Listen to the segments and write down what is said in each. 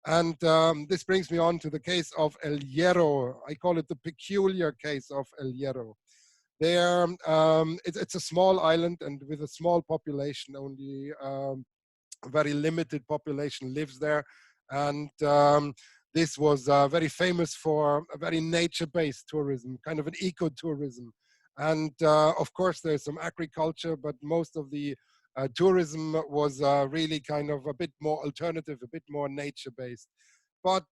And this brings me on to the case of El Hierro. I call it the peculiar case of El Hierro. There, it's a small island, and with a small population, only a very limited population lives there. And this was very famous for a very nature-based tourism, kind of an ecotourism. And of course, there's some agriculture, but most of the tourism was really kind of a bit more alternative, a bit more nature-based. But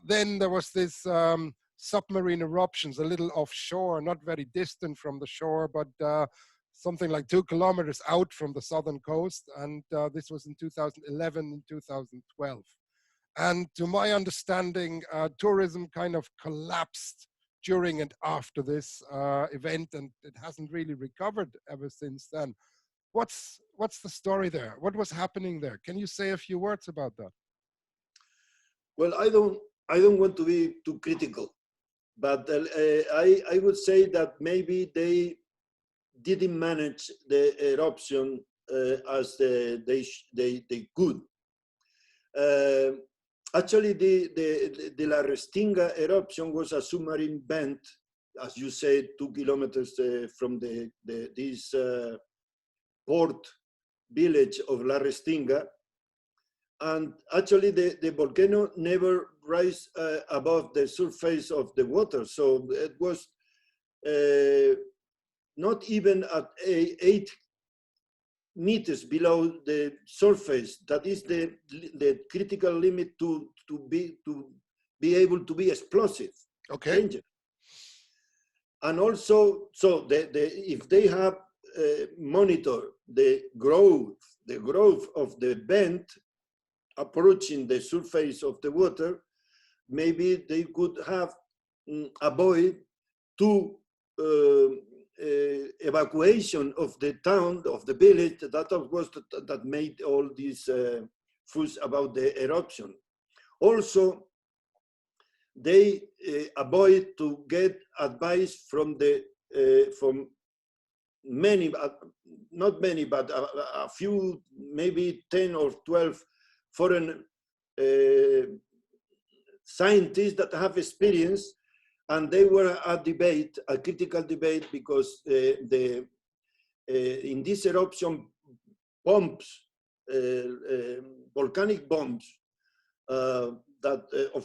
then there was this submarine eruptions a little offshore, not very distant from the shore, but something like 2 kilometers out from the southern coast. And this was in 2011 and 2012. And to my understanding, tourism kind of collapsed during and after this event, and it hasn't really recovered ever since then. What's the story there? What was happening there? Can you say a few words about that? Well, I don't want to be too critical, but I would say that maybe they didn't manage the eruption as they could. Actually, the La Restinga eruption was a submarine vent, as you said, 2 kilometers from this port village of La Restinga. And actually, the volcano never rise above the surface of the water. So it was not even at 8 meters below the surface. That is the critical limit to be able to be explosive. Okay. Danger. And also, so if they have monitor the growth of the vent approaching the surface of the water, maybe they could have avoid two evacuation of the town, of the village, that made all this fuss about the eruption. Also, they avoid to get advice from from many, not many, but a few, maybe 10 or 12 foreign scientists that have experience. And they were a critical debate, because in this eruption, bombs, volcanic bombs of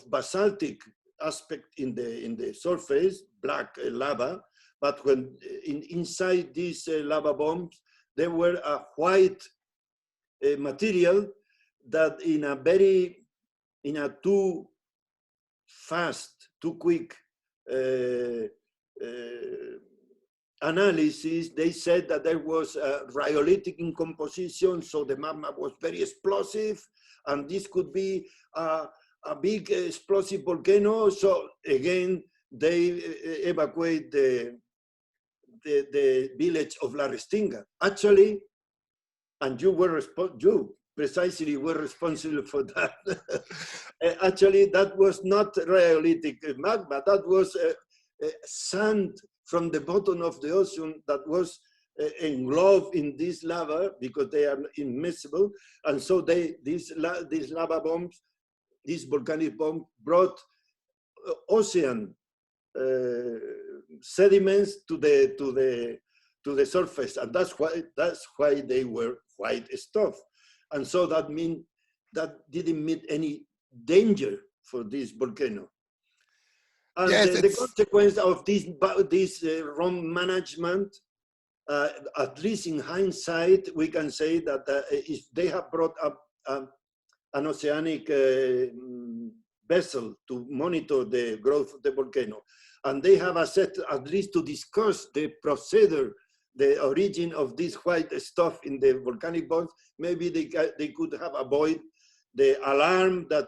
basaltic aspect in the surface, black lava, but when inside these lava bombs, there were a white material that in a too fast, too quick analysis, they said that there was a rhyolitic in composition, so the magma was very explosive, and this could be a big explosive volcano. So again, they evacuate the village of La Restinga. Actually, and you precisely were responsible for that. Actually, that was not rhyolitic magma. That was sand from the bottom of the ocean that was engulfed in this lava, because they are immiscible. And so these lava bombs, this volcanic bomb, brought ocean sediments to the surface, and that's why they were white stuff. And so that didn't mean any danger for this volcano. And yes, the consequence of this wrong management, at least in hindsight, we can say that if they have brought up an oceanic vessel to monitor the growth of the volcano, and they have set at least to discuss the procedure, the origin of this white stuff in the volcanic bombs, maybe they could have avoided the alarm that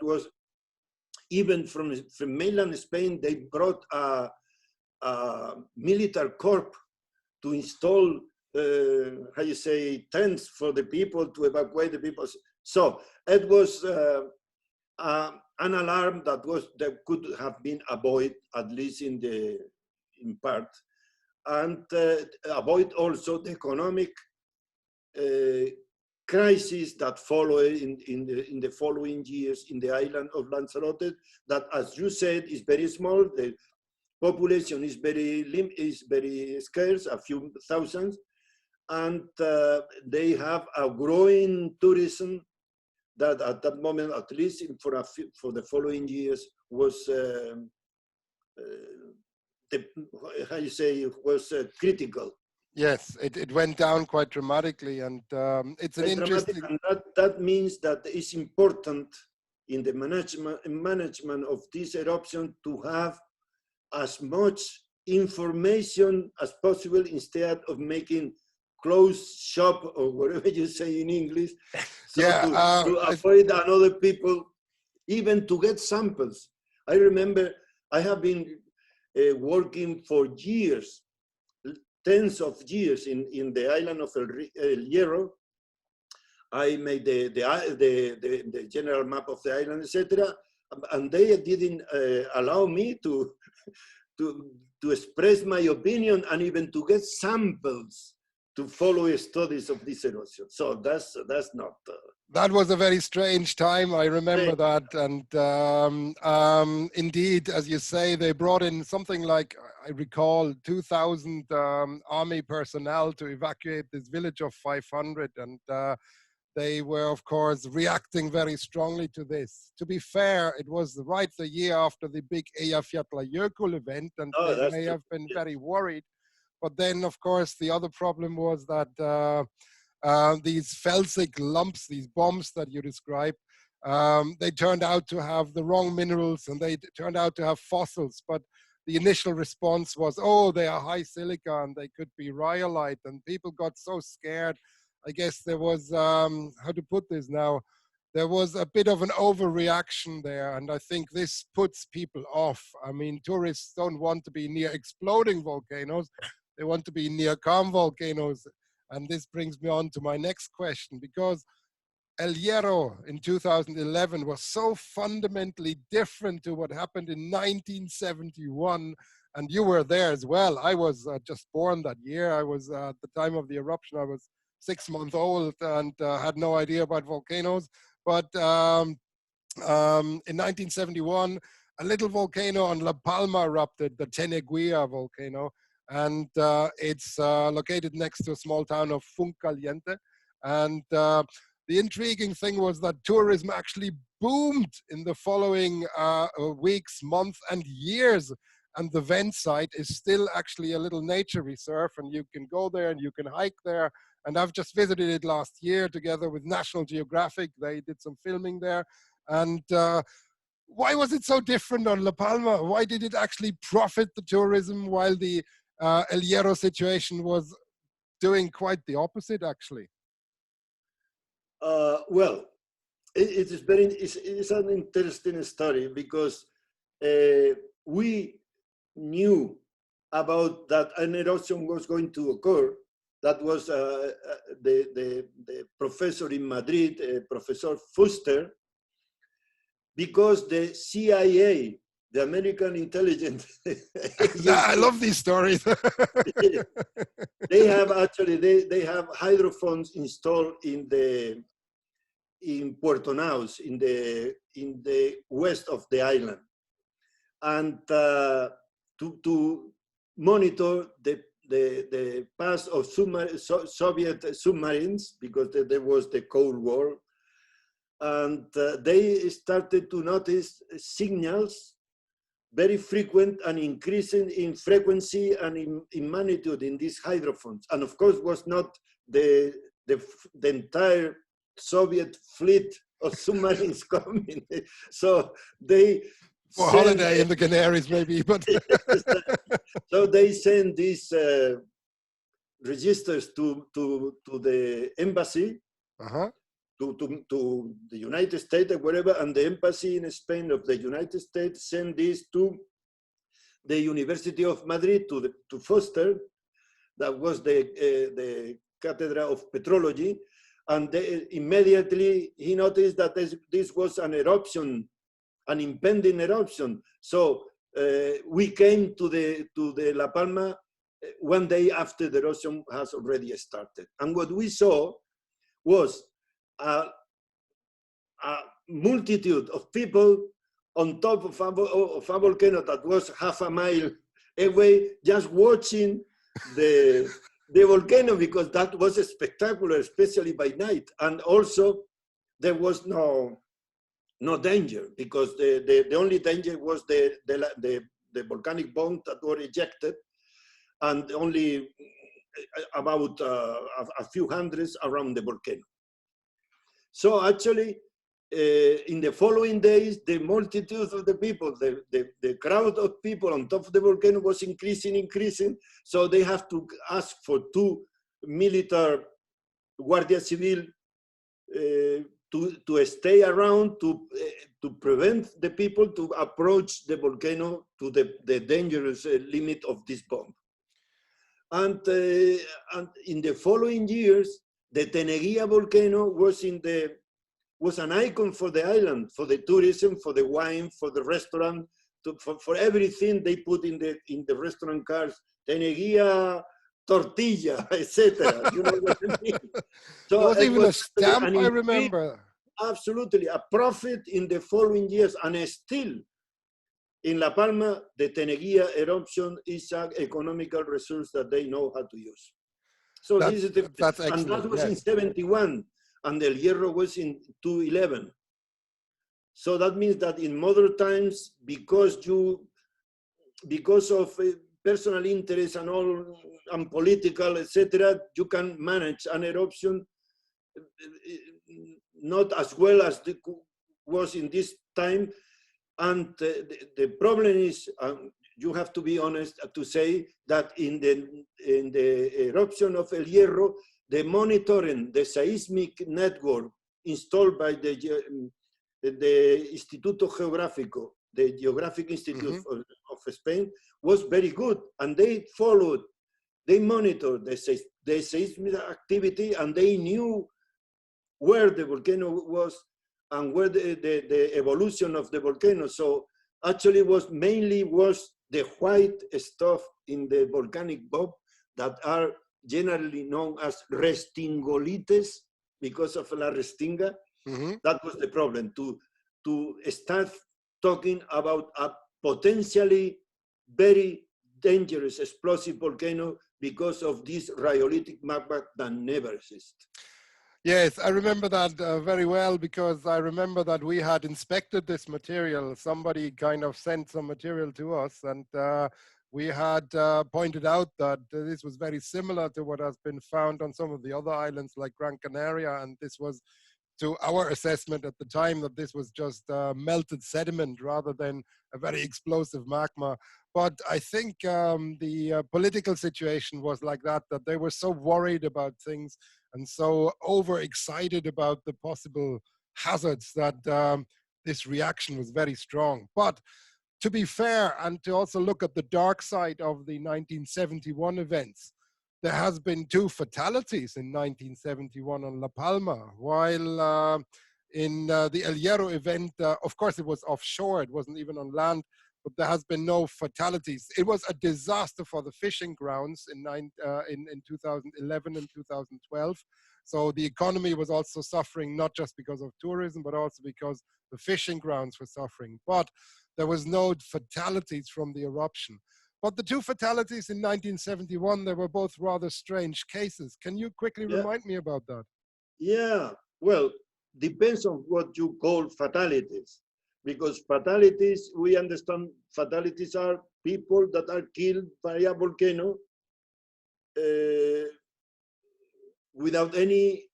was, even from mainland Spain. They brought a military corps to install, how you say, tents for the people to evacuate the people. So it was an alarm that could have been avoided, at least in part, and avoid also the economic crisis that followed in the following years in the island of Lanzarote, that, as you said, is very small. The population is very scarce, a few thousands, and they have a growing tourism that at that moment, at least for the following years, was critical. Yes, it went down quite dramatically, and it's an interesting. And that means that it's important in the management of this eruption to have as much information as possible instead of making closed shop or whatever you say in English. So yeah, to avoid another people, even to get samples. I remember I have been working for years, tens of years in the island of El Hierro. I made the general map of the island, etc. And they didn't allow me to express my opinion and even to get samples to follow studies of this erosion. So that's not. That was a very strange time. I remember that, and indeed, as you say, they brought in something like, I recall, 2,000 army personnel to evacuate this village of 500, and they were, of course, reacting very strongly to this. To be fair, it was right the year after the big Eyjafjallajökull event, and they may have been very worried. But then, of course, the other problem was that these felsic lumps, these bombs that you describe, they turned out to have the wrong minerals, and they turned out to have fossils. But the initial response was, oh, they are high silica and they could be rhyolite, and people got so scared. I guess there was, how to put this now, there was a bit of an overreaction there, and I think this puts people off. I mean, tourists don't want to be near exploding volcanoes. They want to be near calm volcanoes. And this brings me on to my next question, because El Hierro in 2011 was so fundamentally different to what happened in 1971. And you were there as well. I was just born that year. I was at the time of the eruption, I was 6 months old and had no idea about volcanoes. But in 1971, a little volcano on La Palma erupted, the Teneguia volcano. And it's located next to a small town of Funcaliente. And the intriguing thing was that tourism actually boomed in the following weeks, months, and years. And the vent site is still actually a little nature reserve, and you can go there and you can hike there. And I've just visited it last year together with National Geographic. They did some filming there. And why was it so different on La Palma? Why did it actually profit the tourism while the El Hierro situation was doing quite the opposite, actually? Well, it's an interesting story, because we knew about that an erosion was going to occur. That was the professor in Madrid, Professor Fuster, because the CIA, the American intelligence agency, I love these stories. they have actually they have hydrophones installed in Puerto Naus, in the west of the island, and to monitor the pass of Soviet submarines, because there was the Cold War, and they started to notice signals, very frequent and increasing in frequency and in magnitude in these hydrophones. And of course, was not the entire Soviet fleet of submarines coming. So they for holiday in the Canaries, maybe, but so they send these registers to the embassy, to the United States or wherever, and the embassy in Spain of the United States send this to the University of Madrid, to Foster, that was the Cátedra of Petrology, and immediately he noticed that this was an eruption, an impending eruption. So we came to the La Palma 1 day after the eruption has already started. And what we saw was a multitude of people on top of a volcano that was half a mile away, just watching the volcano, because that was spectacular, especially by night. And also there was no danger, because the only danger was the volcanic bombs that were ejected, and only about a few hundreds around the volcano. So actually, in the following days, the multitude of the people, the crowd of people on top of the volcano was increasing. So they have to ask for 2 military Guardia Civil to stay around to prevent the people to approach the volcano to the dangerous limit of this bomb. And in the following years, the Teneguía volcano was an icon for the island, for the tourism, for the wine, for the restaurant, for everything they put in the restaurant cards. Teneguía tortilla, etc. You know what I mean? So there was even a stamp, I remember. Absolutely, a profit in the following years, and still in La Palma, the Teneguía eruption is an economical resource that they know how to use. So this is that's excellent. And that was in 71, and El Hierro was in 2011. So that means that in modern times, because of personal interest and all, and political, etc., you can manage an eruption not as well as it was in this time. And the problem is, you have to be honest to say that in the eruption of El Hierro, the monitoring, the seismic network installed by the Instituto Geográfico, the Geographic Institute of Spain, was very good, and they monitored the seismic activity, and they knew where the volcano was and where the evolution of the volcano. So actually mainly was the white stuff in the volcanic bomb that are generally known as restingolites because of la restinga. That was the problem, to start talking about a potentially very dangerous explosive volcano because of this rhyolitic magma that never exists. Yes, I remember that very well, because I remember that we had inspected this material. Somebody kind of sent some material to us, and we had pointed out that this was very similar to what has been found on some of the other islands like Gran Canaria, and this was, to our assessment at the time, that this was just melted sediment rather than a very explosive magma. But I think the political situation was like that they were so worried about things and so overexcited about the possible hazards that this reaction was very strong. But to be fair, and to also look at the dark side of the 1971 events, there has been 2 fatalities in 1971 on La Palma, while in the El Hierro event, of course it was offshore, it wasn't even on land, but there has been no fatalities. It was a disaster for the fishing grounds in 2011 and 2012. So the economy was also suffering, not just because of tourism, but also because the fishing grounds were suffering. But there was no fatalities from the eruption. But the 2 fatalities in 1971, they were both rather strange cases. Can you quickly remind me about that? Yeah, well, depends on what you call fatalities. Because fatalities, we understand fatalities are people that are killed by a volcano without any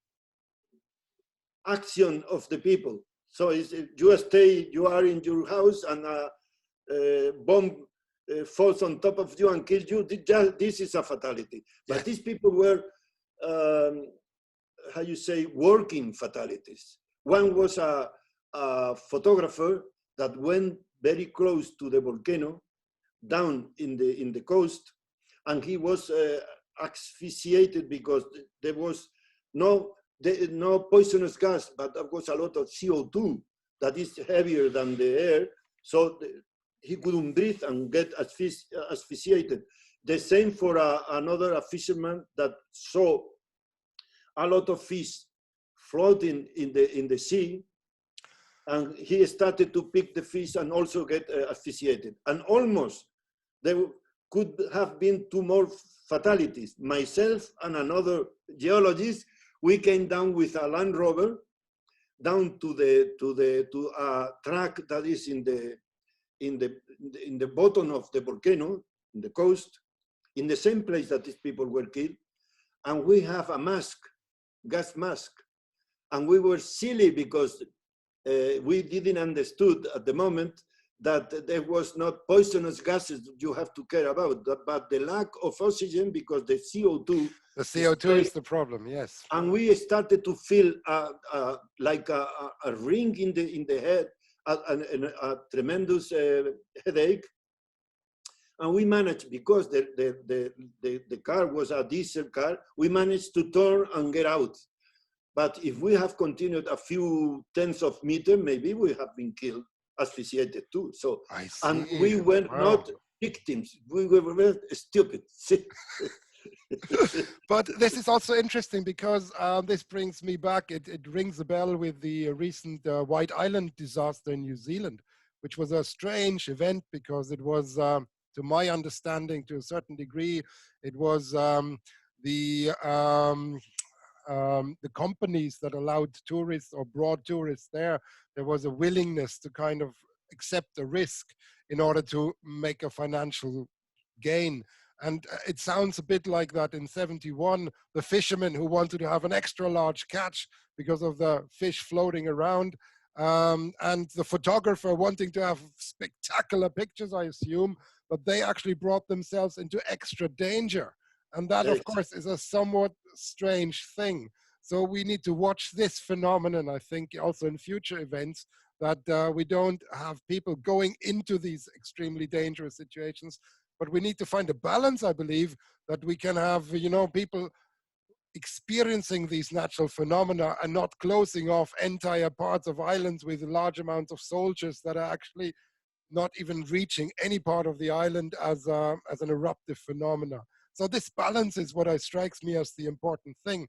action of the people. So you are in your house and a bomb falls on top of you and kills you. This is a fatality. But these people were, working fatalities. One was a photographer that went very close to the volcano down in the coast, and he was asphyxiated because there was no poisonous gas, but there was a lot of CO2 that is heavier than the air, so he couldn't breathe and get asphyxiated. The same for another fisherman that saw a lot of fish floating in the sea, and he started to pick the fish and also get asphyxiated. And almost there could have been 2 more fatalities. Myself and another geologist, we came down with a Land Rover down to a track that is in the bottom of the volcano, in the coast, in the same place that these people were killed. And we have a mask, gas mask. And we were silly because we didn't understood at the moment that there was not poisonous gases you have to care about, but the lack of oxygen because the CO2. The CO2 is the problem, yes. And we started to feel like a ring in the head, a tremendous headache. And we managed, because the car was a diesel car, we managed to turn and get out. But if we have continued a few tenths of meter, maybe we have been killed, asphyxiated too. So, and we were not victims. We were very stupid. But this is also interesting because this brings me back. It rings a bell with the recent White Island disaster in New Zealand, which was a strange event because it was, to my understanding, to a certain degree, it was the companies that allowed tourists or brought tourists there. There was a willingness to kind of accept a risk in order to make a financial gain. And it sounds a bit like that in '71, the fishermen who wanted to have an extra large catch because of the fish floating around, and the photographer wanting to have spectacular pictures, I assume, but they actually brought themselves into extra danger. And that, of course, is a somewhat strange thing. So we need to watch this phenomenon, I think, also in future events, that we don't have people going into these extremely dangerous situations. But we need to find a balance, I believe, that we can have, you know, people experiencing these natural phenomena and not closing off entire parts of islands with large amounts of soldiers that are actually not even reaching any part of the island as an eruptive phenomena. So this balance is what strikes me as the important thing.